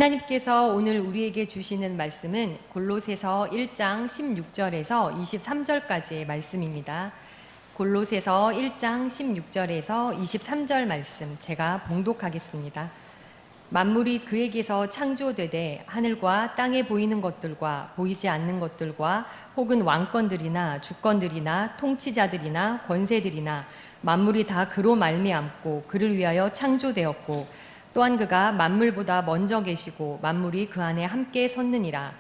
하나님께서 오늘 우리에게 주시는 말씀은 골로새서 1장 16절에서 23절까지의 말씀입니다. 골로새서 1장 16절에서 23절 말씀 제가 봉독하겠습니다. 만물이 그에게서 창조되되 하늘과 땅에 보이는 것들과 보이지 않는 것들과 혹은 왕권들이나 주권들이나 통치자들이나 권세들이나 만물이 다 그로 말미암고 그를 위하여 창조되었고 또한 그가 만물보다 먼저 계시고 만물이 그 안에 함께 섰느니라.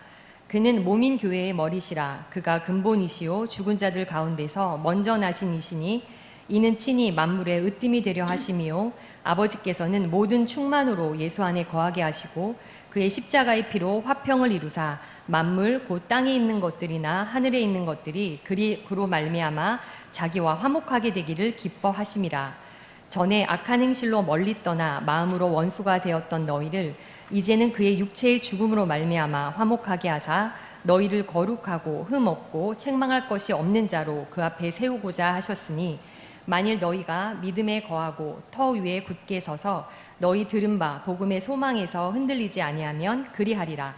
그는 몸인 교회의 머리시라. 그가 근본이시요 죽은 자들 가운데서 먼저 나신 이시니 이는 친히 만물의 으뜸이 되려 하심이요 아버지께서는 모든 충만으로 예수 안에 거하게 하시고 그의 십자가의 피로 화평을 이루사 만물 곧 땅에 있는 것들이나 하늘에 있는 것들이 그로 말미암아 자기와 화목하게 되기를 기뻐하심이라. 전에 악한 행실로 멀리 떠나 마음으로 원수가 되었던 너희를 이제는 그의 육체의 죽음으로 말미암아 화목하게 하사 너희를 거룩하고 흠 없고 책망할 것이 없는 자로 그 앞에 세우고자 하셨으니 만일 너희가 믿음에 거하고 터 위에 굳게 서서 너희 들은 바 복음의 소망에서 흔들리지 아니하면 그리하리라.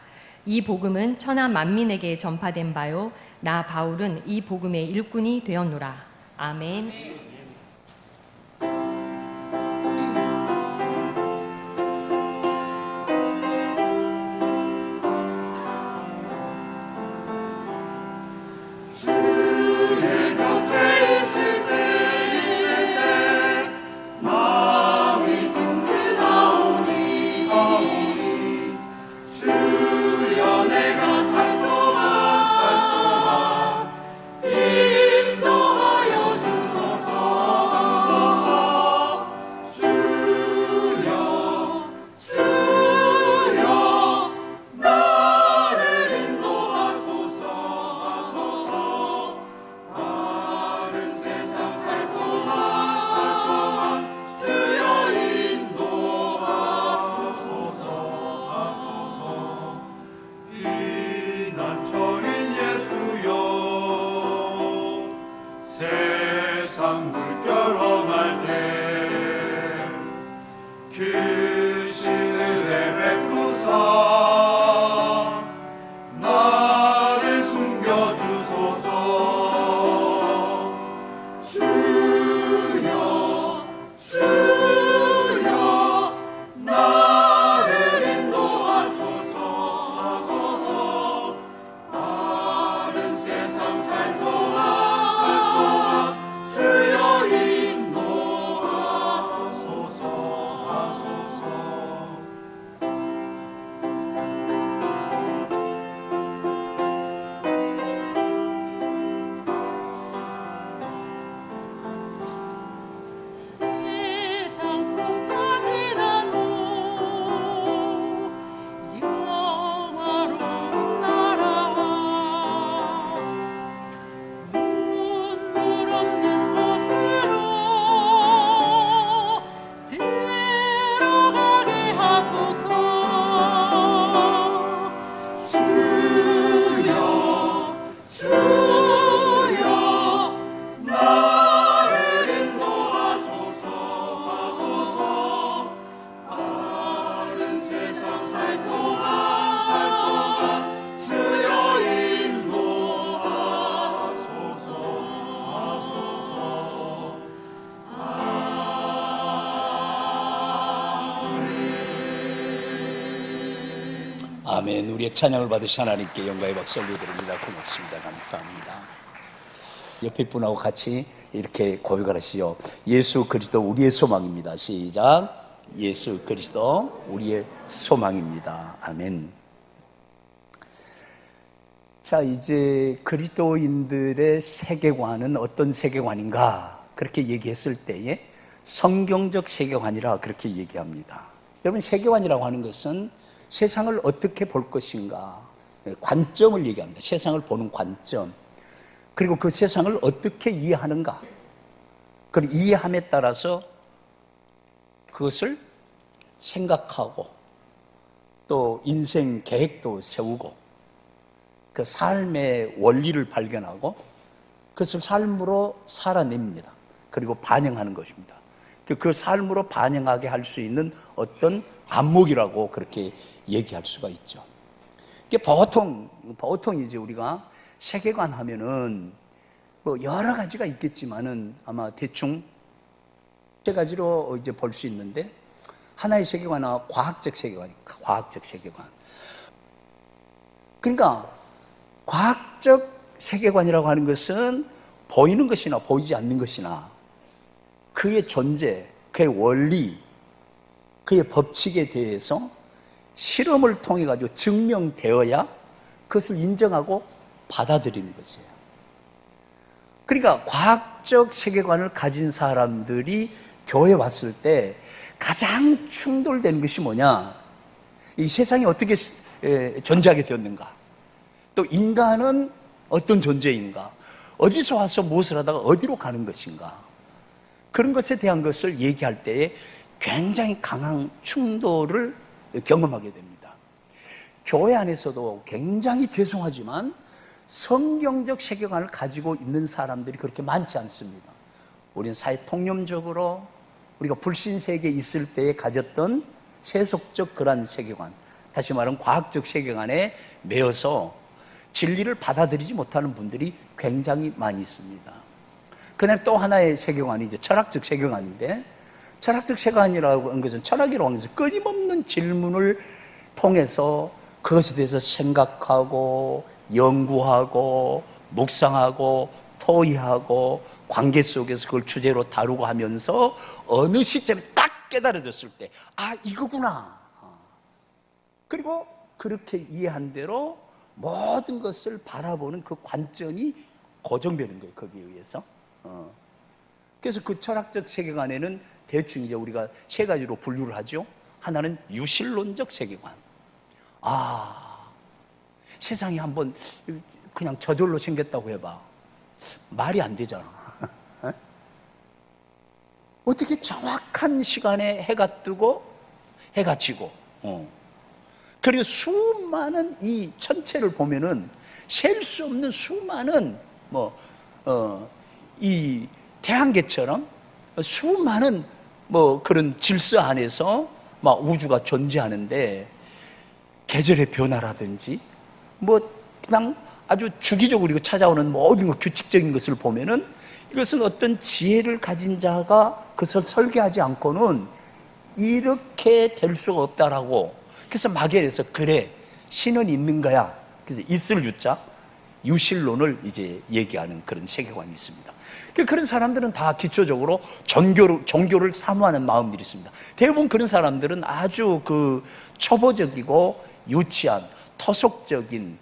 이 복음은 천하 만민에게 전파된 바요 나 바울은 이 복음의 일꾼이 되었노라. 아멘. 아멘. 우리의 찬양을 받으신 하나님께 영광의 박수 올려드립니다. 고맙습니다. 감사합니다. 옆에 분하고 같이 이렇게 고백을 하시죠. 예수 그리스도 우리의 소망입니다. 시작. 예수 그리스도 우리의 소망입니다. 아멘. 자, 이제 그리스도인들의 세계관은 어떤 세계관인가 그렇게 얘기했을 때에 성경적 세계관이라 그렇게 얘기합니다. 여러분, 세계관이라고 하는 것은 세상을 어떻게 볼 것인가, 관점을 얘기합니다. 세상을 보는 관점, 그리고 그 세상을 어떻게 이해하는가, 그리고 이해함에 따라서 그것을 생각하고 또 인생 계획도 세우고 그 삶의 원리를 발견하고 그것을 삶으로 살아냅니다. 그리고 반영하는 것입니다. 그 삶으로 반영하게 할 수 있는 어떤 안목이라고 그렇게 얘기할 수가 있죠. 이게 보통 이제 우리가 세계관 하면은 뭐 여러 가지가 있겠지만은 아마 대충 세 가지로 이제 볼 수 있는데, 하나의 세계관은 과학적 세계관. 그러니까 과학적 세계관이라고 하는 것은 보이는 것이나 보이지 않는 것이나 그의 존재, 그의 원리, 그의 법칙에 대해서 실험을 통해 가지고 증명되어야 그것을 인정하고 받아들이는 것이에요. 그러니까 과학적 세계관을 가진 사람들이 교회에 왔을 때 가장 충돌되는 것이 뭐냐? 이 세상이 어떻게 존재하게 되었는가? 또 인간은 어떤 존재인가? 어디서 와서 무엇을 하다가 어디로 가는 것인가? 그런 것에 대한 것을 얘기할 때에 굉장히 강한 충돌을 경험하게 됩니다. 교회 안에서도 굉장히 죄송하지만 성경적 세계관을 가지고 있는 사람들이 그렇게 많지 않습니다. 우리는 사회 통념적으로 우리가 불신세계에 있을 때에 가졌던 세속적 그런 세계관, 다시 말하면 과학적 세계관에 매여서 진리를 받아들이지 못하는 분들이 굉장히 많이 있습니다. 그다음에 또 하나의 세계관이 이제 철학적 세계관인데, 철학적 세계관이라고 하는 것은 철학이라고 하는 것은 끊임없는 질문을 통해서 그것에 대해서 생각하고 연구하고 묵상하고 토의하고 관계 속에서 그걸 주제로 다루고 하면서 어느 시점에 딱 깨달아졌을 때, 아, 이거구나. 그리고 그렇게 이해한 대로 모든 것을 바라보는 그 관점이 고정되는 거예요, 거기에 의해서. 그래서 그 철학적 세계관에는 대충 이제 우리가 세 가지로 분류를 하죠. 하나는 유실론적 세계관. 세상이 한번 그냥 저절로 생겼다고 해봐. 말이 안 되잖아. 어떻게 정확한 시간에 해가 뜨고 해가 지고, 그리고 수많은 이 천체를 보면은 셀 수 없는 수많은 이 태양계처럼 수많은 그런 질서 안에서 막 우주가 존재하는데, 계절의 변화라든지 그냥 아주 주기적으로 찾아오는 모든 규칙적인 것을 보면은 이것은 어떤 지혜를 가진 자가 그것을 설계하지 않고는 이렇게 될 수가 없다라고. 그래서 막연해서 그래, 신은 있는 거야. 그래서 있을 유자, 유실론을 이제 얘기하는 그런 세계관이 있습니다. 그런 사람들은 다 기초적으로 종교를 사모하는 마음들이 있습니다. 대부분 그런 사람들은 아주 그 초보적이고 유치한 토속적인,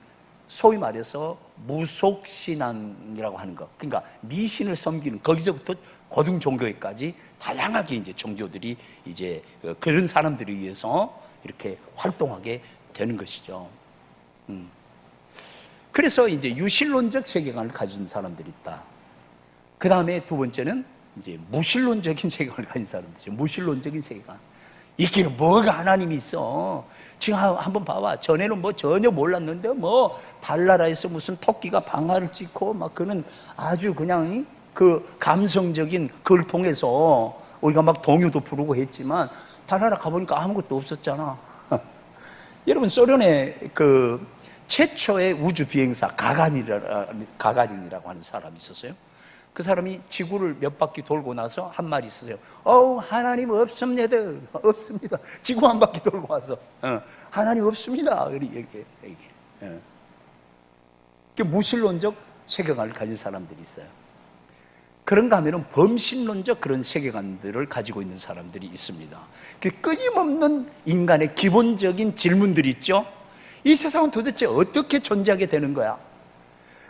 소위 말해서 무속신앙이라고 하는 것, 그러니까 미신을 섬기는, 거기서부터 고등 종교에까지 다양하게 이제 종교들이 이제 그런 사람들에 의해서 이렇게 활동하게 되는 것이죠. 그래서 이제 유실론적 세계관을 가진 사람들이 있다. 그 다음에 두 번째는 이제 무실론적인 세계관을 가진 사람들이죠. 무실론적인 세계관. 있기는 뭐가 하나님이 있어. 지금 한번 봐봐. 전에는 전혀 몰랐는데 달나라에서 무슨 토끼가 방아를 찍고 그는 아주 그냥 그 감성적인 그걸 통해서 우리가 동요도 부르고 했지만, 달나라 가보니까 아무것도 없었잖아. 여러분, 소련의 그 최초의 우주 비행사 가가린이라고 하는 사람이 있었어요. 그 사람이 지구를 몇 바퀴 돌고 나서 한 말이 있었어요. 하나님 없습니다. 지구 한 바퀴 돌고 와서 하나님 없습니다. 이게 무신론적 세계관을 가진 사람들이 있어요. 그런가 하면은 범신론적 그런 세계관들을 가지고 있는 사람들이 있습니다. 끊임없는 인간의 기본적인 질문들이 있죠. 이 세상은 도대체 어떻게 존재하게 되는 거야?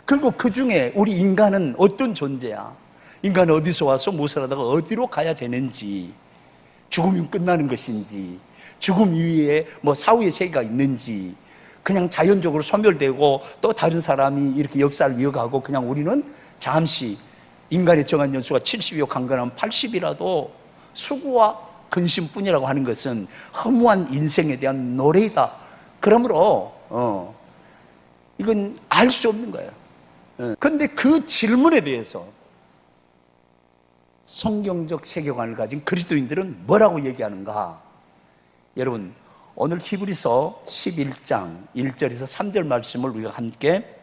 그리고 그 중에 우리 인간은 어떤 존재야? 인간은 어디서 와서 무엇을 하다가 어디로 가야 되는지, 죽으면 끝나는 것인지, 죽음 이후에 사후의 세계가 있는지, 그냥 자연적으로 소멸되고 또 다른 사람이 이렇게 역사를 이어가고 그냥 우리는 잠시 인간의 정한 연수가 70이요 강건하면 80이라도 수고와 근심뿐이라고 하는 것은 허무한 인생에 대한 노래이다. 그러므로 이건 알 수 없는 거예요. 그런데 그 질문에 대해서 성경적 세계관을 가진 그리스도인들은 뭐라고 얘기하는가? 여러분, 오늘 히브리서 11장 1절에서 3절 말씀을 우리가 함께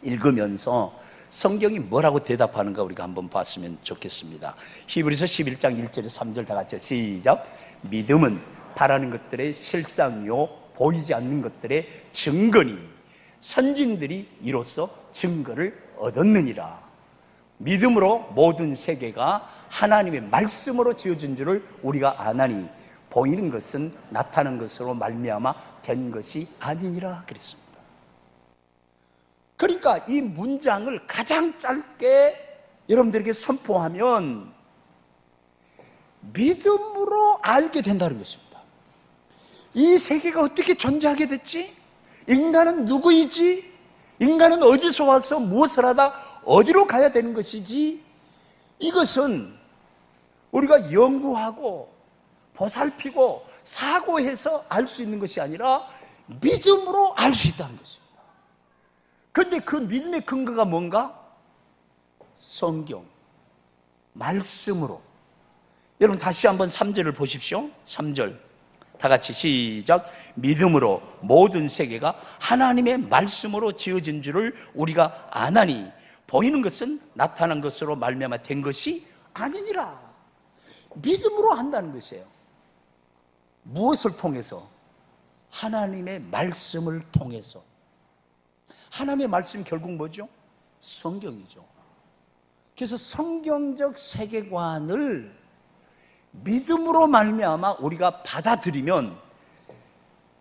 읽으면서 성경이 뭐라고 대답하는가 우리가 한번 봤으면 좋겠습니다. 히브리서 11장 1절에서 3절 다 같이 시작. 믿음은 바라는 것들의 실상이요 보이지 않는 것들의 증거니 선진들이 이로써 증거를 얻었느니라. 믿음으로 모든 세계가 하나님의 말씀으로 지어진 줄을 우리가 아나니 보이는 것은 나타난 것으로 말미암아 된 것이 아니니라 그랬습니다. 그러니까 이 문장을 가장 짧게 여러분들에게 선포하면 믿음으로 알게 된다는 것입니다. 이 세계가 어떻게 존재하게 됐지? 인간은 누구이지? 인간은 어디서 와서 무엇을 하다 어디로 가야 되는 것이지? 이것은 우리가 연구하고 보살피고 사고해서 알 수 있는 것이 아니라 믿음으로 알 수 있다는 것입니다. 그런데 그 믿음의 근거가 뭔가? 성경, 말씀으로. 여러분 다시 한번 3절을 보십시오. 3절 다 같이 시작. 믿음으로 모든 세계가 하나님의 말씀으로 지어진 줄을 우리가 아나니 보이는 것은 나타난 것으로 말미암아 된 것이 아니니라. 믿음으로 한다는 것이에요. 무엇을 통해서? 하나님의 말씀을 통해서. 하나님의 말씀이 결국 뭐죠? 성경이죠. 그래서 성경적 세계관을 믿음으로 말미암아 우리가 받아들이면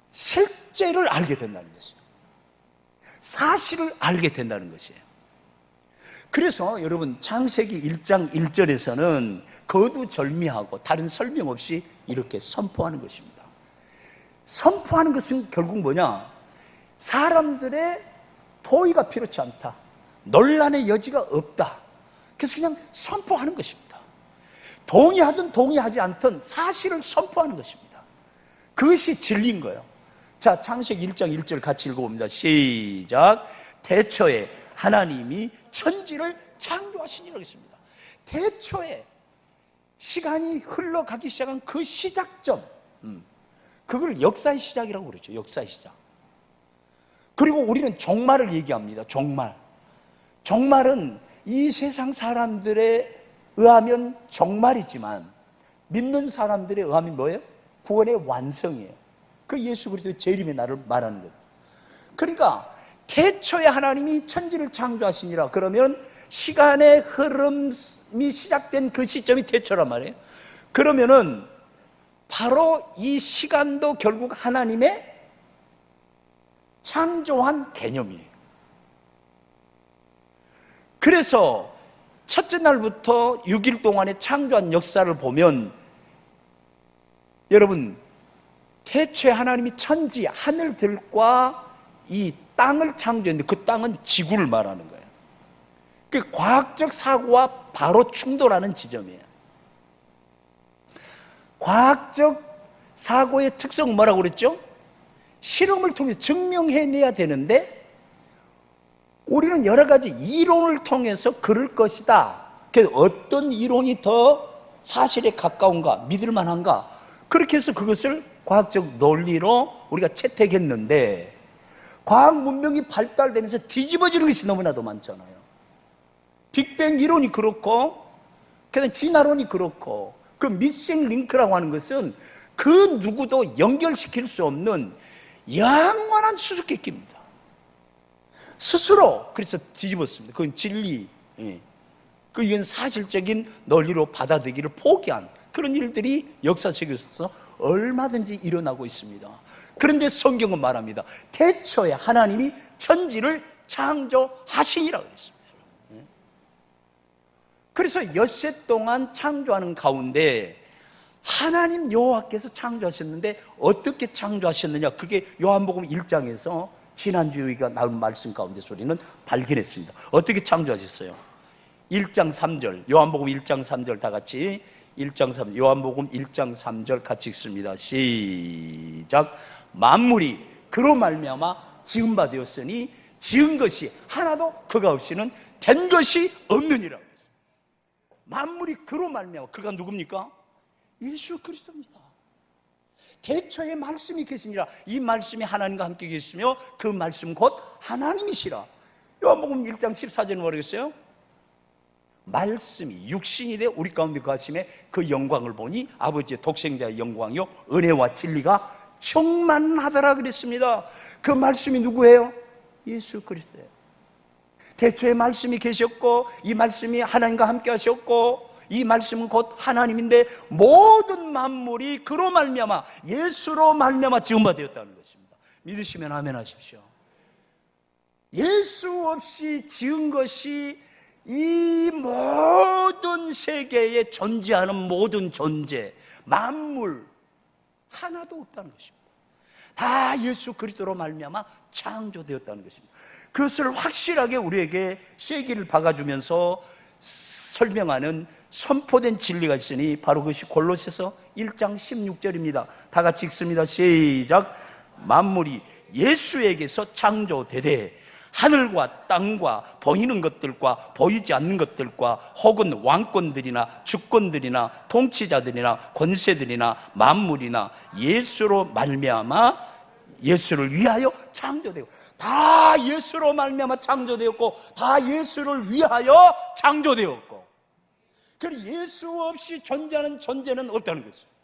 실제를 알게 된다는 것이에요. 사실을 알게 된다는 것이에요. 그래서 여러분 창세기 1장 1절에서는 거두절미하고 다른 설명 없이 이렇게 선포하는 것입니다. 선포하는 것은 결국 뭐냐? 사람들의 도의가 필요치 않다. 논란의 여지가 없다. 그래서 그냥 선포하는 것입니다. 동의하든 동의하지 않든 사실을 선포하는 것입니다. 그것이 진리인 거예요. 자, 창세기 1장 1절 같이 읽어봅니다. 시작. 태초에 하나님이 천지를 창조하시니라고 했습니다. 태초에 시간이 흘러가기 시작한 그 시작점, 그걸 역사의 시작이라고 그러죠. 역사의 시작. 그리고 우리는 종말을 얘기합니다. 종말은 이 세상 사람들에 의하면 종말이지만 믿는 사람들에 의하면 뭐예요? 구원의 완성이에요. 그 예수 그리스도의 재림의 날을 말하는 거예요. 그러니까 태초에 하나님이 천지를 창조하시니라. 그러면 시간의 흐름이 시작된 그 시점이 태초란 말이에요. 그러면은 바로 이 시간도 결국 하나님의 창조한 개념이에요. 그래서 첫째 날부터 6일 동안의 창조한 역사를 보면 여러분 태초에 하나님이 천지 하늘들과 이 땅을 창조했는데 그 땅은 지구를 말하는 거예요. 그 과학적 사고와 바로 충돌하는 지점이에요. 과학적 사고의 특성은 뭐라고 그랬죠? 실험을 통해서 증명해내야 되는데 우리는 여러 가지 이론을 통해서 그럴 것이다. 그래서 어떤 이론이 더 사실에 가까운가, 믿을 만한가, 그렇게 해서 그것을 과학적 논리로 우리가 채택했는데 과학 문명이 발달되면서 뒤집어지는 것이 너무나도 많잖아요. 빅뱅 이론이 그렇고 그다음 진화론이 그렇고 그 미싱 링크라고 하는 것은 그 누구도 연결시킬 수 없는 영원한 수수께끼입니다. 스스로 그래서 뒤집었습니다. 그건 진리, 이건 사실적인 논리로 받아들이기를 포기한 그런 일들이 역사 속에서 얼마든지 일어나고 있습니다. 그런데 성경은 말합니다. 태초에 하나님이 천지를 창조하시니라고 그랬습니다. 그래서 엿새 동안 창조하는 가운데 하나님 여호와께서 창조하셨는데 어떻게 창조하셨느냐, 그게 요한복음 1장에서 지난주에 우리가 나온 말씀 가운데서 우리는 발견했습니다. 어떻게 창조하셨어요? 1장 3절, 요한복음 1장 3절 다 같이 1장 3절, 요한복음 1장 3절 같이 읽습니다. 시작. 만물이 그로 말미암아 지은 바 되었으니 지은 것이 하나도 그가 없이는 된 것이 없느니라. 만물이 그로 말미암아. 그가 누굽니까? 예수 그리스도입니다. 태초에 말씀이 계시니라. 이 말씀이 하나님과 함께 계시며 그 말씀 곧 하나님이시라. 요한복음 1장 14절은 모르겠어요? 말씀이 육신이 되어 우리 가운데 거하심에 그 영광을 보니 아버지의 독생자의 영광이요 은혜와 진리가 충만하더라 그랬습니다. 그 말씀이 누구예요? 예수 그리스도예요. 태초에 말씀이 계셨고 이 말씀이 하나님과 함께 하셨고 이 말씀은 곧 하나님인데 모든 만물이 그로 말미암아 예수로 말미암아 지음받았다는 것입니다. 믿으시면 아멘 하십시오. 예수 없이 지은 것이 이 모든 세계에 존재하는 모든 존재, 만물 하나도 없다는 것입니다. 다 예수 그리스도로 말미암아 창조되었다는 것입니다. 그것을 확실하게 우리에게 쐐기를 박아주면서 설명하는 선포된 진리가 있으니 바로 그것이 골로새서 1장 16절입니다. 다 같이 읽습니다. 시작. 만물이 예수에게서 창조되되 하늘과 땅과 보이는 것들과 보이지 않는 것들과 혹은 왕권들이나 주권들이나 통치자들이나 권세들이나 만물이나 예수로 말미암아 예수를 위하여 창조되고 다 예수로 말미암아 창조되었고 다 예수를 위하여 창조되었고 그리고 예수 없이 존재하는 존재는 없다는 것입니다.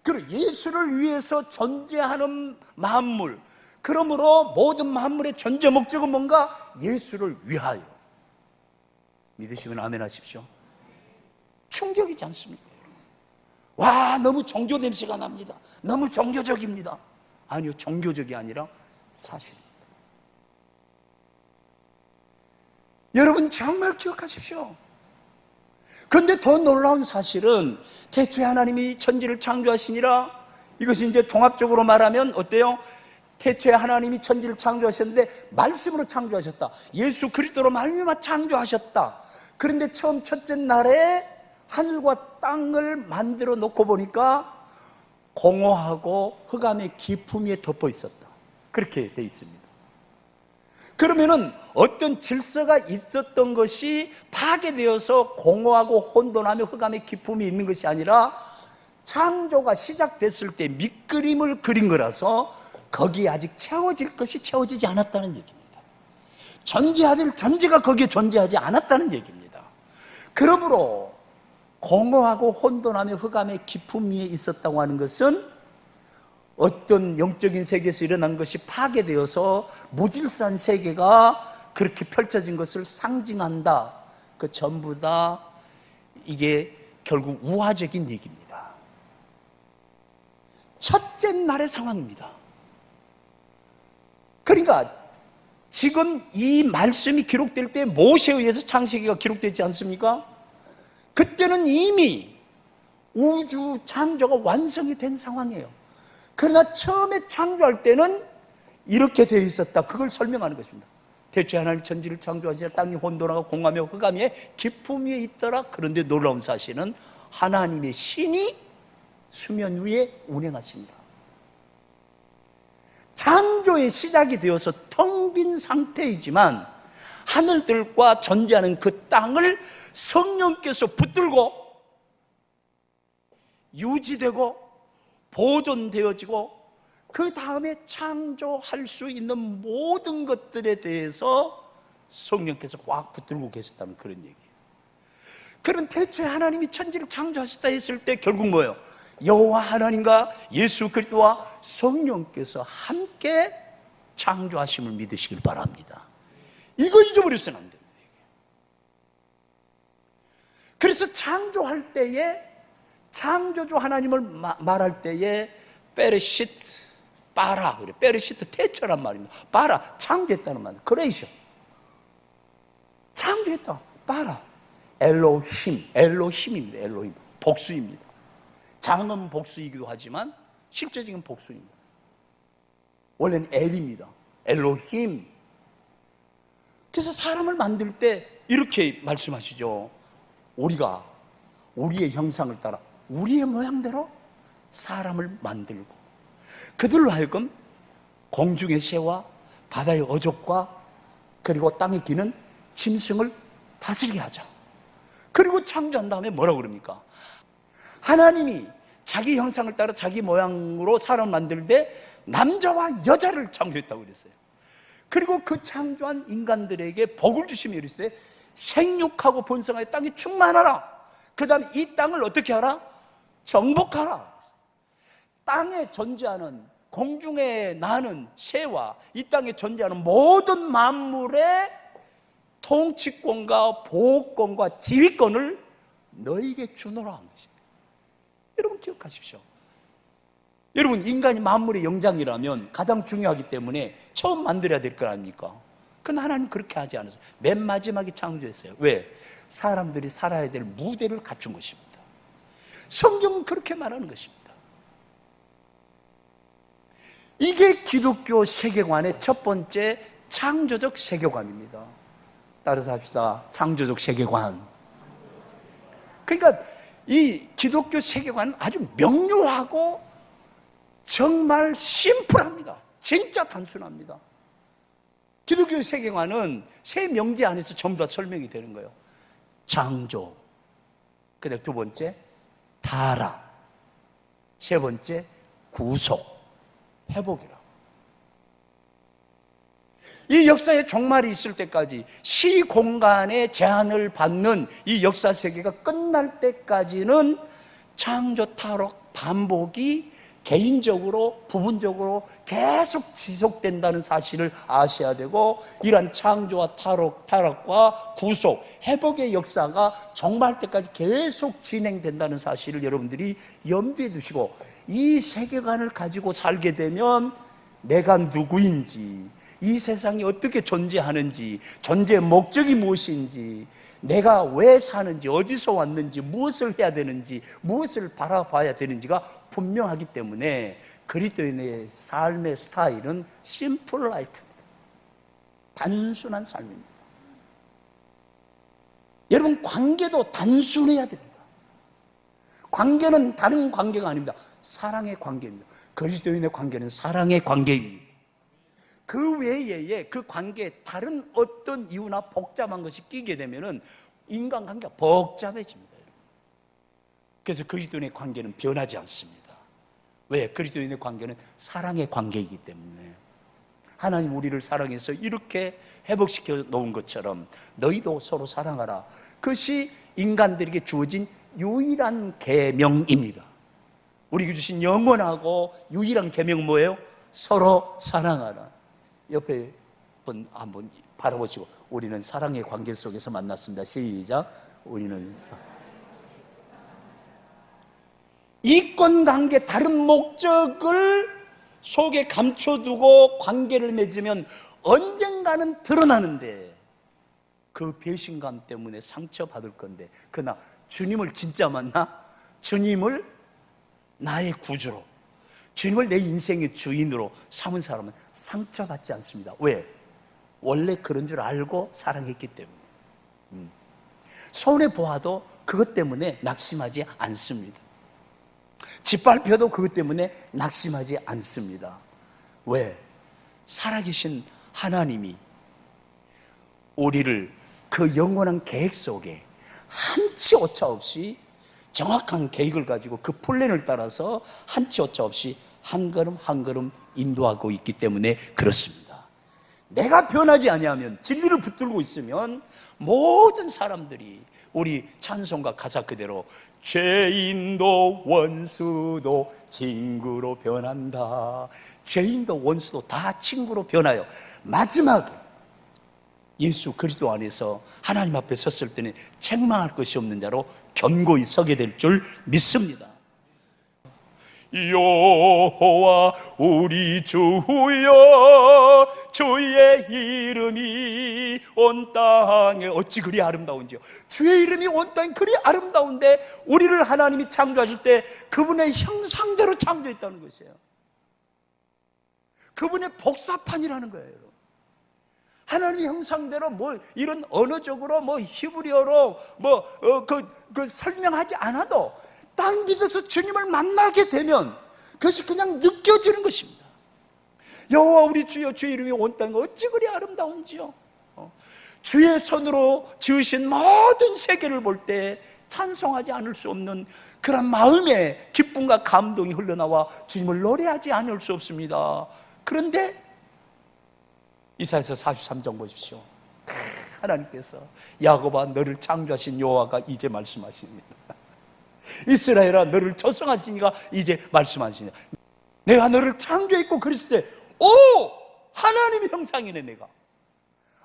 그리고 예수를 위해서 존재하는 만물, 그러므로 모든 만물의 존재 목적은 뭔가? 예수를 위하여. 믿으시면 아멘 하십시오. 충격이지 않습니까? 와, 너무 종교 냄새가 납니다. 너무 종교적입니다. 아니요, 종교적이 아니라 사실입니다. 여러분 정말 기억하십시오. 그런데 더 놀라운 사실은 태초에 하나님이 천지를 창조하시니라. 이것이 이제 종합적으로 말하면 어때요? 태초에 하나님이 천지를 창조하셨는데 말씀으로 창조하셨다. 예수 그리스도로 말미암아 창조하셨다. 그런데 처음 첫째 날에 하늘과 땅을 만들어 놓고 보니까 공허하고 흑암의 기품이 덮어 있었다. 그렇게 돼 있습니다. 그러면은 어떤 질서가 있었던 것이 파괴되어서 공허하고 혼돈하며 흑암의 기품이 있는 것이 아니라 창조가 시작됐을 때 밑그림을 그린 거라서 거기에 아직 채워질 것이 채워지지 않았다는 얘기입니다. 존재해야 될 존재가 거기에 존재하지 않았다는 얘기입니다. 그러므로 공허하고 혼돈하며 흑암의 기품 위에 있었다고 하는 것은 어떤 영적인 세계에서 일어난 것이 파괴되어서 무질서한 세계가 그렇게 펼쳐진 것을 상징한다. 그 전부 다 이게 결국 우화적인 얘기입니다. 첫째 날의 상황입니다. 그러니까 지금 이 말씀이 기록될 때 모세에 의해서 창세기가 기록되지 않습니까? 그때는 이미 우주 창조가 완성이 된 상황이에요. 그러나 처음에 창조할 때는 이렇게 되어 있었다. 그걸 설명하는 것입니다. 태초에 하나님 천지를 창조하시자 땅이 혼돈하고 공허하며 흑암의 기품 위에 있더라. 그런데 놀라운 사실은 하나님의 신이 수면 위에 운행하십니다. 창조의 시작이 되어서 텅 빈 상태이지만 하늘들과 존재하는 그 땅을 성령께서 붙들고 유지되고 보존되어지고 그 다음에 창조할 수 있는 모든 것들에 대해서 성령께서 꽉 붙들고 계셨다는 그런 얘기예요. 그런 태초에 하나님이 천지를 창조하셨다 했을 때 결국 뭐예요? 여호와 하나님과 예수 그리스도와 성령께서 함께 창조하심을 믿으시길 바랍니다. 이거 잊어버려서는 안 됩니다. 그래서 창조할 때에 창조주 하나님을 말할 때에 베르시트 바라 그래. 베르시트 태초란 말입니다. 바라 창조했다는 말입니다. 크레이션 창조했다. 바라 엘로힘입니다. 엘로힘 복수입니다. 장은 복수이기도 하지만 실제적인 복수입니다. 원래는 엘입니다. 엘로힘. 그래서 사람을 만들 때 이렇게 말씀하시죠. 우리가 우리의 형상을 따라 우리의 모양대로 사람을 만들고 그들로 하여금 공중의 새와 바다의 어족과 그리고 땅에 기는 짐승을 다스리게 하자. 그리고 창조한 다음에 뭐라고 그럽니까? 하나님이 자기 형상을 따라 자기 모양으로 사람 만들 때 남자와 여자를 창조했다고 그랬어요. 그리고 그 창조한 인간들에게 복을 주시며 이르시되 생육하고 번성하여 땅에 충만하라. 그 다음에 이 땅을 어떻게 하라? 정복하라. 땅에 존재하는, 공중에 나는 새와 이 땅에 존재하는 모든 만물의 통치권과 보호권과 지휘권을 너에게 주노라 한 것입니다. 여러분 기억하십시오. 여러분, 인간이 만물의 영장이라면 가장 중요하기 때문에 처음 만들어야 될 거 아닙니까? 그건 하나님 그렇게 하지 않았어요. 맨 마지막에 창조했어요. 왜? 사람들이 살아야 될 무대를 갖춘 것입니다. 성경은 그렇게 말하는 것입니다. 이게 기독교 세계관의 첫 번째 창조적 세계관입니다. 따라서 합시다. 창조적 세계관. 그러니까 이 기독교 세계관은 아주 명료하고 정말 심플합니다. 진짜 단순합니다. 기독교 세계관은 세 명제 안에서 전부 다 설명이 되는 거예요. 창조, 그다음에 두 번째 타락, 세 번째 구속, 회복이라고. 이 역사의 종말이 있을 때까지 시공간의 제한을 받는 이 역사 세계가 끝날 때까지는 창조, 타락, 반복이 개인적으로, 부분적으로 계속 지속된다는 사실을 아셔야 되고, 이러한 창조와 타락과 구속, 회복의 역사가 종말 때까지 계속 진행된다는 사실을 여러분들이 염두에 두시고, 이 세계관을 가지고 살게 되면 내가 누구인지, 이 세상이 어떻게 존재하는지, 존재의 목적이 무엇인지, 내가 왜 사는지, 어디서 왔는지, 무엇을 해야 되는지, 무엇을 바라봐야 되는지가 분명하기 때문에 그리스도인의 삶의 스타일은 심플 라이프입니다. 단순한 삶입니다. 여러분, 관계도 단순해야 됩니다. 관계는 다른 관계가 아닙니다. 사랑의 관계입니다. 그리스도인의 관계는 사랑의 관계입니다. 그 외에 그 관계에 다른 어떤 이유나 복잡한 것이 끼게 되면은 인간관계가 복잡해집니다. 그래서 그리스도인의 관계는 변하지 않습니다. 왜? 그리스도인의 관계는 사랑의 관계이기 때문에. 하나님 우리를 사랑해서 이렇게 회복시켜 놓은 것처럼 너희도 서로 사랑하라. 그것이 인간들에게 주어진 유일한 계명입니다. 우리에게 주신 영원하고 유일한 계명 뭐예요? 서로 사랑하라. 옆에 분 한번 바라보시고, 우리는 사랑의 관계 속에서 만났습니다. 시작. 우리는 이권관계, 다른 목적을 속에 감춰두고 관계를 맺으면 언젠가는 드러나는데 그 배신감 때문에 상처받을 건데, 그러나 주님을 진짜 만나, 주님을 나의 구주로, 주님을 내 인생의 주인으로 삼은 사람은 상처받지 않습니다. 왜? 원래 그런 줄 알고 사랑했기 때문에. 손해보아도 그것 때문에 낙심하지 않습니다. 짓밟혀도 그것 때문에 낙심하지 않습니다. 왜? 살아계신 하나님이 우리를 그 영원한 계획 속에 한치 오차 없이 정확한 계획을 가지고 그 플랜을 따라서 한치 오차 없이 한 걸음 한 걸음 인도하고 있기 때문에 그렇습니다. 내가 변하지 아니하면, 진리를 붙들고 있으면 모든 사람들이 우리 찬송가 가사 그대로 죄인도 원수도 친구로 변한다. 죄인도 원수도 다 친구로 변하여 마지막에 예수 그리스도 안에서 하나님 앞에 섰을 때는 책망할 것이 없는 자로 견고히 서게 될 줄 믿습니다. 여호와 우리 주여, 주의 이름이 온 땅에 어찌 그리 아름다운지요. 주의 이름이 온 땅에 그리 아름다운데 우리를 하나님이 창조하실 때 그분의 형상대로 창조했다는 것이에요. 그분의 복사판이라는 거예요. 하나님의 형상대로 뭐 이런 언어적으로 뭐 히브리어로 그 설명하지 않아도 딱 믿어서 주님을 만나게 되면 그것이 그냥 느껴지는 것입니다. 여호와 우리 주여, 주의 이름이 온 땅에 어찌 그리 아름다운지요. 주의 손으로 지으신 모든 세계를 볼 때 찬송하지 않을 수 없는 그런 마음의 기쁨과 감동이 흘러나와 주님을 노래하지 않을 수 없습니다. 그런데 이사야서 43장 보십시오. 하나님께서 야곱아 너를 창조하신 여호와가 이제 말씀하십니다. 이스라엘아 너를 조성하시니가 이제 말씀하시냐. 내가 너를 창조했고 그랬을 때 오! 하나님의 형상이네. 내가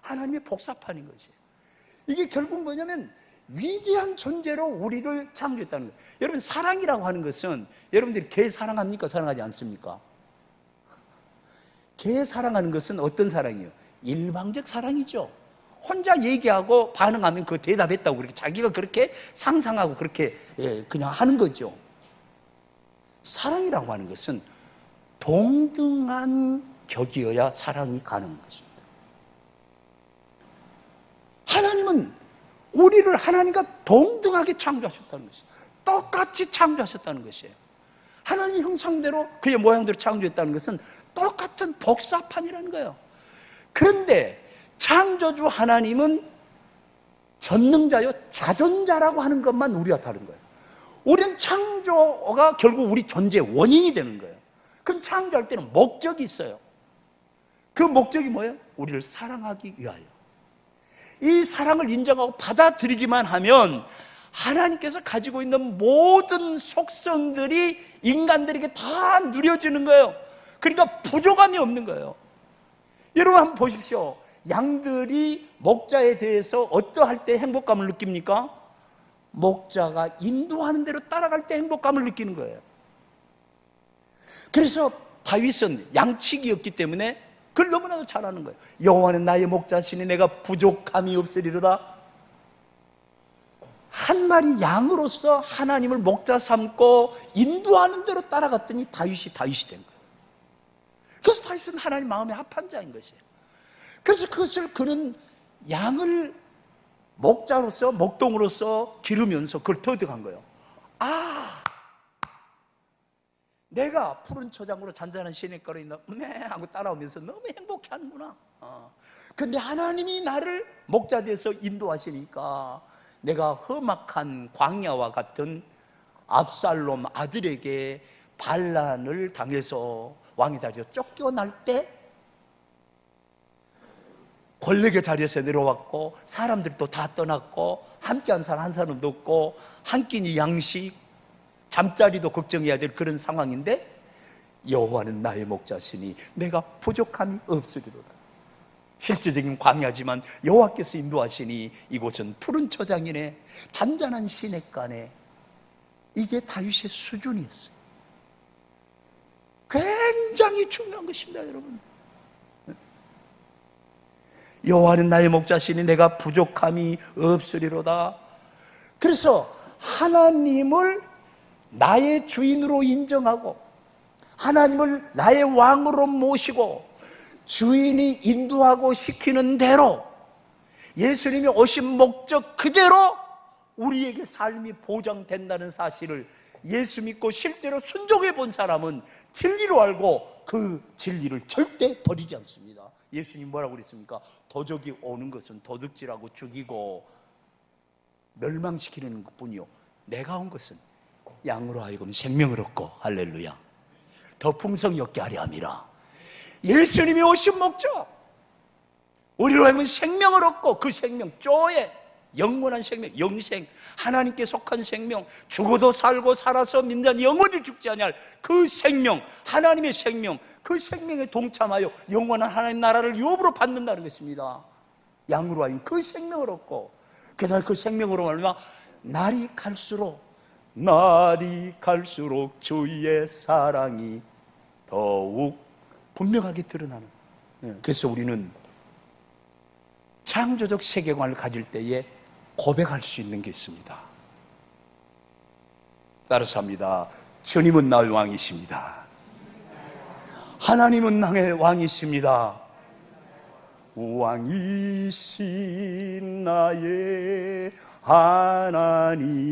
하나님의 복사판인 것이에요. 이게 결국 뭐냐면 위대한 존재로 우리를 창조했다는 거예요. 여러분 사랑이라고 하는 것은 여러분들이 개 사랑합니까? 사랑하지 않습니까? 개 사랑하는 것은 어떤 사랑이에요? 일방적 사랑이죠. 혼자 얘기하고 반응하면 그 대답했다고 그렇게 자기가 그렇게 상상하고 그렇게 그냥 하는 거죠. 사랑이라고 하는 것은 동등한 격이어야 사랑이 가능한 것입니다. 하나님은 우리를 하나님과 동등하게 창조하셨다는 것이에요. 똑같이 창조하셨다는 것이에요. 하나님의 형상대로 그의 모양대로 창조했다는 것은 똑같은 복사판이라는 거예요. 그런데 창조주 하나님은 전능자요 자존자라고 하는 것만 우리가 다른 거예요. 우리는 창조가 결국 우리 존재의 원인이 되는 거예요. 그럼 창조할 때는 목적이 있어요. 그 목적이 뭐예요? 우리를 사랑하기 위하여. 이 사랑을 인정하고 받아들이기만 하면 하나님께서 가지고 있는 모든 속성들이 인간들에게 다 누려지는 거예요. 그러니까 부족함이 없는 거예요. 여러분 한번 보십시오. 양들이 목자에 대해서 어떠할 때 행복감을 느낍니까? 목자가 인도하는 대로 따라갈 때 행복감을 느끼는 거예요. 그래서 다윗은 양치기였기 때문에 그걸 너무나도 잘하는 거예요. 여호와는 나의 목자시니 내가 부족함이 없으리로다. 한 마리 양으로서 하나님을 목자 삼고 인도하는 대로 따라갔더니 다윗이 된 거예요. 그래서 다윗은 하나님 마음에 합한 자인 것이에요. 그래서 그것을 그는 양을 목자로서 목동으로서 기르면서 그걸 터득한 거예요. 내가 푸른 초장으로 잔잔한 시냇가로 하고 따라오면서 너무 행복해하는구나. 근데 하나님이 나를 목자돼서 인도하시니까 내가 험악한 광야와 같은 압살롬 아들에게 반란을 당해서 왕의 자리에 쫓겨날 때 권력의 자리에서 내려왔고 사람들도 다 떠났고 함께한 사람 한 사람도 없고 한 끼니 양식 잠자리도 걱정해야 될 그런 상황인데 여호와는 나의 목자시니 내가 부족함이 없으리로다. 실제적인 광야지만 여호와께서 인도하시니 이곳은 푸른 초장이네 잔잔한 시냇가네. 이게 다윗의 수준이었어요. 굉장히 중요한 것입니다, 여러분. 여호와는 나의 목자시니 내가 부족함이 없으리로다. 그래서 하나님을 나의 주인으로 인정하고 하나님을 나의 왕으로 모시고 주인이 인도하고 시키는 대로 예수님이 오신 목적 그대로 우리에게 삶이 보장된다는 사실을 예수 믿고 실제로 순종해 본 사람은 진리로 알고 그 진리를 절대 버리지 않습니다. 예수님 뭐라고 그랬습니까? 도적이 오는 것은 도둑질하고 죽이고 멸망시키는 것뿐이요 내가 온 것은 양으로 하여금 생명을 얻고 할렐루야 더 풍성히 얻게 하려 함이라. 예수님이 오신 목적 우리로 하여금 생명을 얻고 그 생명 쪼에 영원한 생명 영생 하나님께 속한 생명 죽어도 살고 살아서 민단 영원히 죽지 아니할 그 생명 하나님의 생명 그 생명에 동참하여 영원한 하나님 나라를 유업으로 받는다는 것입니다. 양으로 하여금 그 생명을 얻고 그날 그 생명으로 말미암아 날이 갈수록 주의 사랑이 더욱 분명하게 드러나는. 그래서 우리는 창조적 세계관을 가질 때에 고백할 수 있는 게 있습니다. 따라서 합니다. 주님은 나의 왕이십니다. 하나님은 나의 왕이십니다. 왕이신 나의 하나님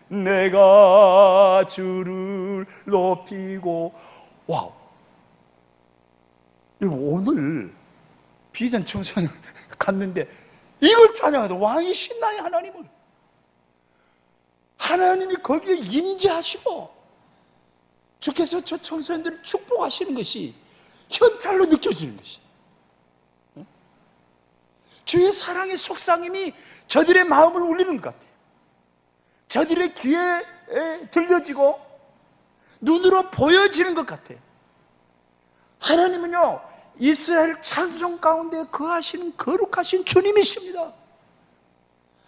내가 주를 높이고 와우 오늘 비전 청소년 갔는데 이걸 찬양하다 왕이 신나요. 하나님이 거기에 임재하시고 주께서 저 청소년들을 축복하시는 것이 현찰로 느껴지는 것이, 주의 사랑의 속삭임이 저들의 마음을 울리는 것 같아요. 저들의 귀에 들려지고 눈으로 보여지는 것 같아요. 하나님은요, 이스라엘 찬송 가운데 거하시는 거룩하신 주님이십니다.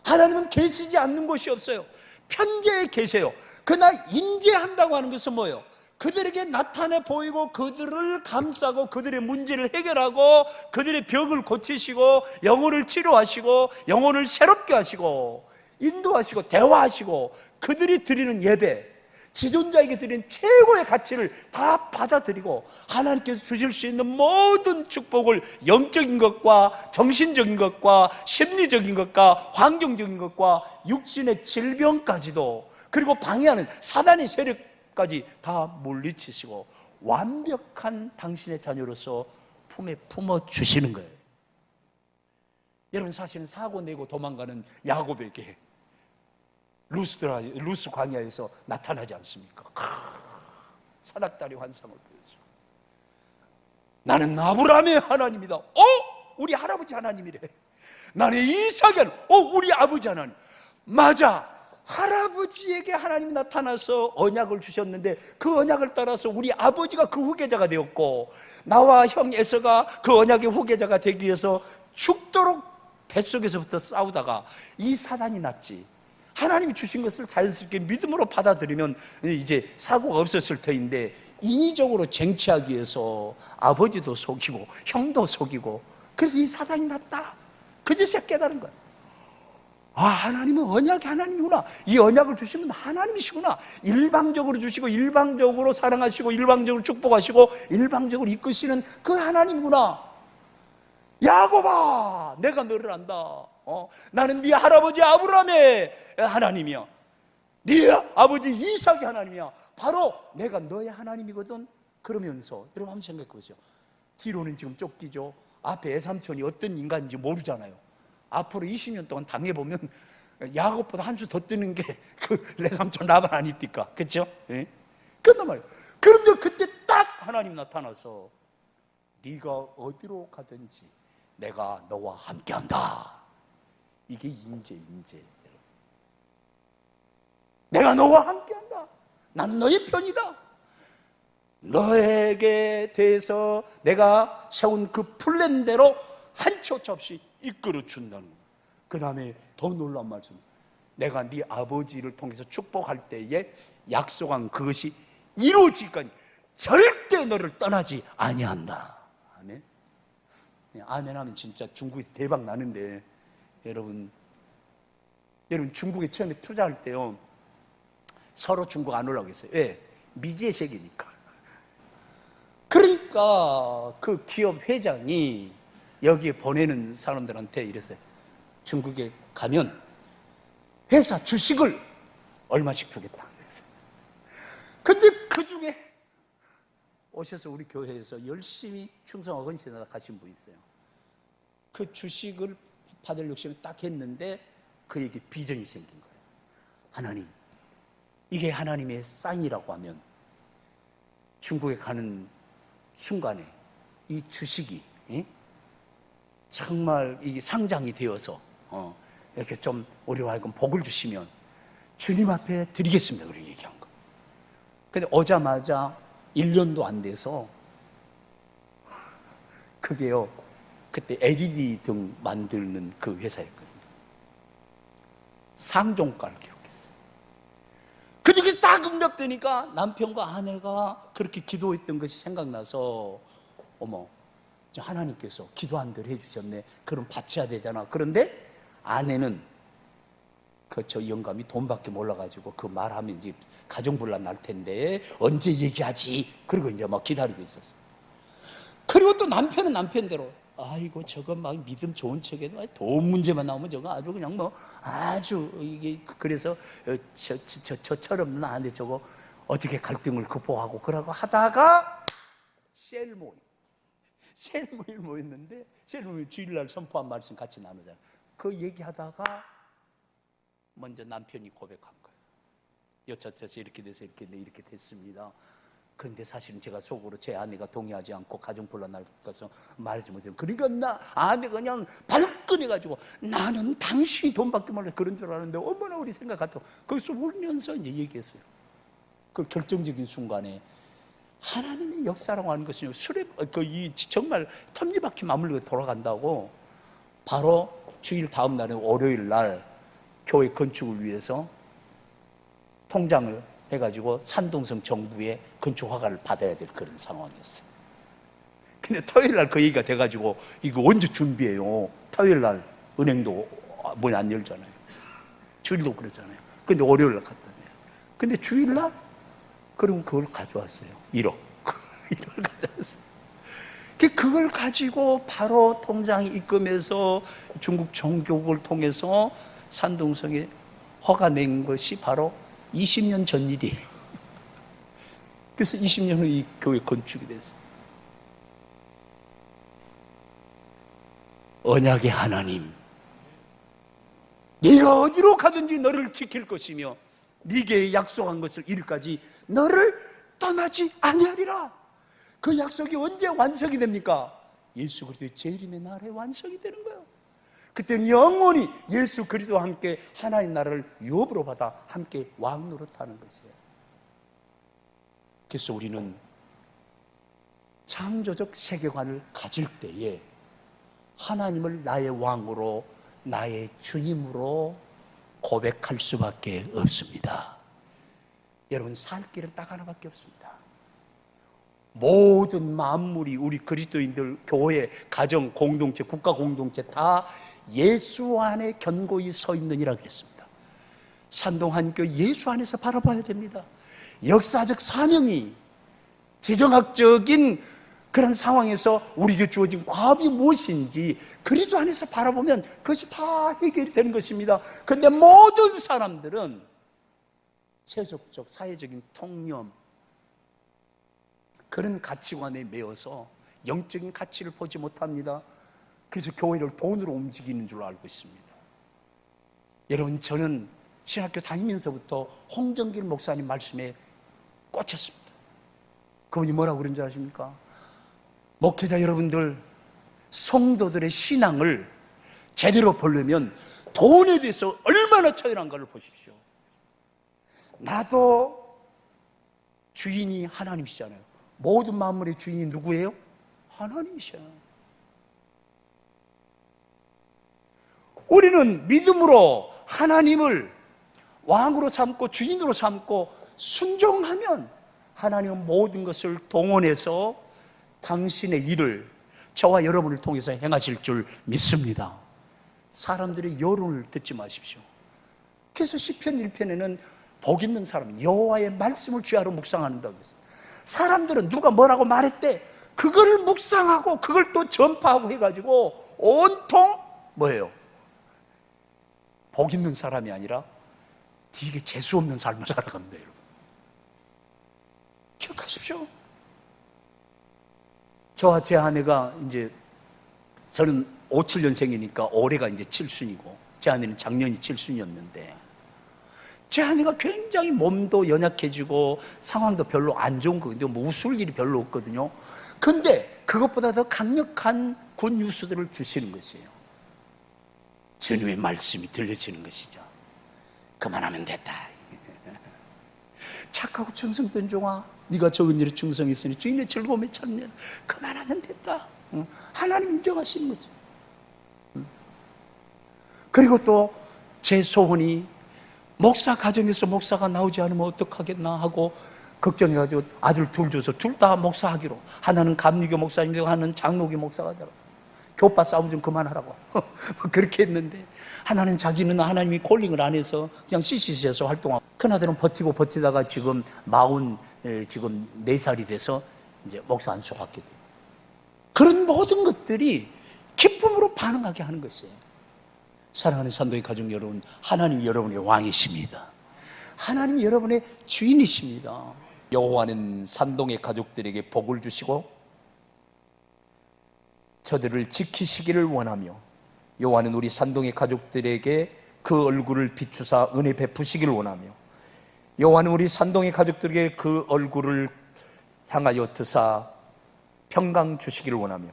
하나님은 계시지 않는 곳이 없어요. 편재에 계세요. 그러나 임재한다고 하는 것은 뭐예요? 그들에게 나타내 보이고 그들을 감싸고 그들의 문제를 해결하고 그들의 벽을 고치시고 영혼을 치료하시고 영혼을 새롭게 하시고 인도하시고 대화하시고 그들이 드리는 예배, 지존자에게 드리는 최고의 가치를 다 받아들이고 하나님께서 주실 수 있는 모든 축복을 영적인 것과 정신적인 것과 심리적인 것과 환경적인 것과 육신의 질병까지도, 그리고 방해하는 사단의 세력까지 다 물리치시고 완벽한 당신의 자녀로서 품에 품어주시는 거예요. 여러분, 사실은 사고 내고 도망가는 야곱에게 루스 광야에서 나타나지 않습니까? 사닥다리 환상을 보여줘. 나는 아브라함의 하나님이다. 우리 할아버지 하나님이래. 나는 이삭의 하나님. 우리 아버지 하나님. 맞아, 할아버지에게 하나님이 나타나서 언약을 주셨는데 그 언약을 따라서 우리 아버지가 그 후계자가 되었고, 나와 형 에서가 그 언약의 후계자가 되기 위해서 죽도록 뱃속에서부터 싸우다가 이 사단이 났지. 하나님이 주신 것을 자연스럽게 믿음으로 받아들이면 이제 사고가 없었을 터인데, 인위적으로 쟁취하기 위해서 아버지도 속이고 형도 속이고, 그래서 이 사단이 났다. 그제서야 깨달은 거야. 하나님은 언약의 하나님이구나. 이 언약을 주시면 하나님이시구나. 일방적으로 주시고 일방적으로 사랑하시고 일방적으로 축복하시고 일방적으로 이끄시는 그 하나님이구나. 야곱아, 내가 너를 안다. 나는 네 할아버지 아브라함의 하나님이야. 네 아버지 이삭의 하나님이야. 바로 내가 너의 하나님이거든. 그러면서 여러분 한번 생각해 보세요. 뒤로는 지금 쫓기죠. 앞에 애삼촌이 어떤 인간인지 모르잖아요. 앞으로 20년 동안 당해보면 야곱보다 한 수 더 뜨는 게 그 애삼촌 라반 아닙니까? 그렇죠? 예? 그런단 말이에요. 그런데 그때 딱 하나님 나타나서 네가 어디로 가든지 내가 너와 함께한다. 이게 임재. 내가 너와 함께한다. 나는 너의 편이다. 너에게 대해서 내가 세운 그 플랜대로 한 치 오차 없이 이끌어 준다는 거야. 그 다음에 더 놀라운 말씀, 내가 네 아버지를 통해서 축복할 때에 약속한 그것이 이루어지기까지 절대 너를 떠나지 아니한다. 아멘. 아멘 하면 진짜 중국에서 대박 나는데, 여러분 중국에 처음에 투자할 때요, 서로 중국 안 오려고 했어요. 왜? 미지의 세계니까. 그러니까 그 기업 회장이 여기에 보내는 사람들한테 이랬어요. 중국에 가면 회사 주식을 얼마씩 주겠다 그랬어요. 근데 그 중에 오셔서 우리 교회에서 열심히 충성하고 헌신하다 가신 분이 있어요. 그 주식을 받을 욕심을 딱 했는데 그에게 비전이 생긴 거예요. 하나님, 이게 하나님의 사인이라고 하면 중국에 가는 순간에 이 주식이 정말 이 상장이 되어서 이렇게 좀 우리와 하여금 복을 주시면 주님 앞에 드리겠습니다. 그렇게 얘기한 거. 근데 오자마자 1년도 안 돼서 그게요, 그때 LED 등 만드는 그 회사였거든요. 상종가를 기록했어요. 근데 그게 딱 응답되니까 남편과 아내가 그렇게 기도했던 것이 생각나서, 어머, 하나님께서 기도한 대로 해주셨네. 그럼 바쳐야 되잖아. 그런데 아내는 저 영감이 돈밖에 몰라가지고 그 말하면 이제 가정분란 날 텐데 언제 얘기하지? 그리고 이제 막 기다리고 있었어요. 그리고 또 남편은 남편대로, 아이고 저거 막 믿음 좋은 척에도 돈 문제만 나오면 저거 아주 그냥 뭐 아주 이게, 그래서 저처럼 아내 저거 어떻게 갈등을 극복하고 그러고 하다가 셀 세리모일 모였는데 세리모일 주일날 선포한 말씀 같이 나누잖아요. 그 얘기하다가 먼저 남편이 고백한 거예요. 여차저차 이렇게 돼서 이렇게 됐습니다. 그런데 사실은 제가 속으로 제 아내가 동의하지 않고 가정불란 날 가서 말하지 못해요. 그러니까 아내가 그냥 발끈해가지고 나는 당신이 돈밖에 몰라 그런 줄 알았는데 어머나 우리 생각 같다고 거기서 울면서 이제 얘기했어요. 그 결정적인 순간에 하나님의 역사라고 하는 것은 정말 톱니바퀴 맞물리고 돌아간다고 바로 주일 다음 날은 월요일 날 교회 건축을 위해서 통장을 해가지고 산동성 정부의 건축 허가를 받아야 될 그런 상황이었어요. 근데 토요일 날 그 얘기가 돼가지고 이거 언제 준비해요? 토요일 날 은행도 문 안 열잖아요. 주일도 그러잖아요. 근데 월요일 날 갖다 내요. 근데 주일 날 그럼 그걸 가져왔어요. 1억. 1억을 가져왔어요. 그걸 가지고 바로 통장에 입금해서 중국 정교국을 통해서 산동성에 허가 낸 것이 바로 20년 전 일이에요. 그래서 20년 후 이 교회 건축이 됐어요. 언약의 하나님, 네가 어디로 가든지 너를 지킬 것이며 네게 약속한 것을 이루까지 너를 떠나지 아니하리라. 그 약속이 언제 완성이 됩니까? 예수 그리스도의 재림의 날에 완성이 되는 거예요. 그때는 영원히 예수 그리스도와 함께 하나님 나라를 유업으로 받아 함께 왕 노릇하는 것이에요. 그래서 우리는 창조적 세계관을 가질 때에 하나님을 나의 왕으로 나의 주님으로 고백할 수밖에 없습니다. 여러분, 살 길은 딱 하나밖에 없습니다. 모든 만물이 우리 그리스도인들, 교회, 가정, 공동체, 국가 공동체 다 예수 안에 견고히 서 있느니라 그랬습니다. 산동한교 예수 안에서 바라봐야 됩니다. 역사적 사명이, 지정학적인 그런 상황에서 우리에게 주어진 과업이 무엇인지 그리스도 안에서 바라보면 그것이 다 해결이 되는 것입니다. 그런데 모든 사람들은 세속적, 사회적인 통념, 그런 가치관에 매여서 영적인 가치를 보지 못합니다. 그래서 교회를 돈으로 움직이는 줄 알고 있습니다. 여러분, 저는 신학교 다니면서부터 홍정길 목사님 말씀에 꽂혔습니다. 그분이 뭐라고 그런 줄 아십니까? 목회자 여러분들, 성도들의 신앙을 제대로 보려면 돈에 대해서 얼마나 처연한가를 보십시오. 나도 주인이 하나님이시잖아요. 모든 만물의 주인이 누구예요? 하나님이셔요. 우리는 믿음으로 하나님을 왕으로 삼고 주인으로 삼고 순종하면 하나님은 모든 것을 동원해서 당신의 일을 저와 여러분을 통해서 행하실 줄 믿습니다. 사람들의 여론을 듣지 마십시오. 그래서 시편 1편에는 복 있는 사람, 여호와의 말씀을 귀하로 묵상한다고 했어요. 사람들은 누가 뭐라고 말했대, 그걸 묵상하고 그걸 또 전파하고 해가지고 온통 뭐예요? 복 있는 사람이 아니라 되게 재수 없는 삶을 살아갑니다. 여러분, 기억하십시오. 저와 제 아내가 이제, 저는 57년생이니까 올해가 이제 7순이고 제 아내는 작년이 7순이었는데 제 아내가 굉장히 몸도 연약해지고 상황도 별로 안 좋은 거인데 뭐 웃을 일이 별로 없거든요. 근데 그것보다 더 강력한 굿 뉴스들을 주시는 것이에요. 주님의 말씀이 들려지는 것이죠. 그만하면 됐다. 착하고 충성된 종아, 네가 적은 일에 충성했으니 주인의 즐거움에 참여. 그만하면 됐다. 하나님 인정하시는 거죠. 그리고 또 제 소원이 목사 가정에서 목사가 나오지 않으면 어떡하겠나 하고 걱정해가지고 아들 둘 줘서 둘 다 목사하기로, 하나는 감리교 목사님 되고 하나는 장로교 목사가 되라고, 교파 싸움 좀 그만하라고 그렇게 했는데, 하나는 자기는 하나님이 콜링을 안 해서 그냥 CCC에서 활동하고, 큰아들은 버티다가 지금 4살이 돼서 이제 목사 안수 받게 돼요. 그런 모든 것들이 기쁨으로 반응하게 하는 것이에요. 사랑하는 산도의 가족 여러분, 하나님이 여러분의 왕이십니다. 하나님이 여러분의 주인이십니다. 여호와는 산동의 가족들에게 복을 주시고 저들을 지키시기를 원하며 여호와는 우리 산동의 가족들에게 그 얼굴을 비추사 은혜 베푸시기를 원하며 여호와는 우리 산동의 가족들에게 그 얼굴을 향하여 드사 평강 주시기를 원하며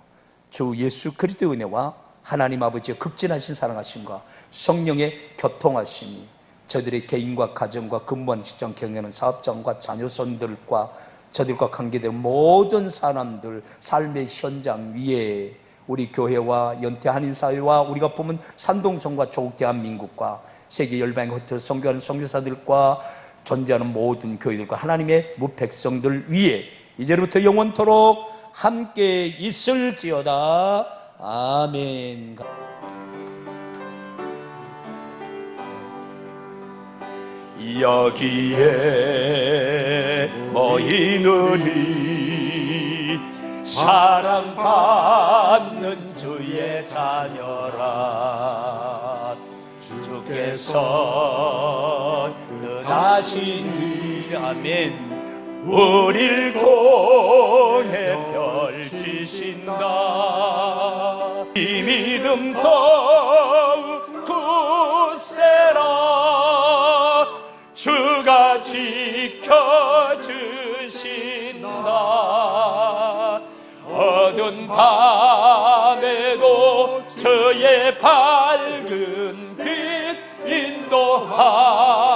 주 예수 그리스도의 은혜와 하나님 아버지의 극진하신 사랑하심과 성령의 교통하심이 저들의 개인과 가정과 근무하는 직장, 경영하는 사업장과 자녀손들과 저들과 관계된 모든 사람들 삶의 현장 위에 우리 교회와 연태 한인사회와 우리가 품은 산동성과 조국 대한민국과 세계 열방에 흩어 선교하는 선교사들과 존재하는 모든 교회들과 하나님의 무백성들 위에 이제부터 영원토록 함께 있을지어다. 아멘. 여기에 모이느니 사랑받는 주의 자녀라. 주께서 뜻하시니 아멘. 우릴 통해 펼치신다. 이 믿음 더욱 굳세라. 주가 지켜주신다. 어두운 밤에도 저의 밝은 빛 인도하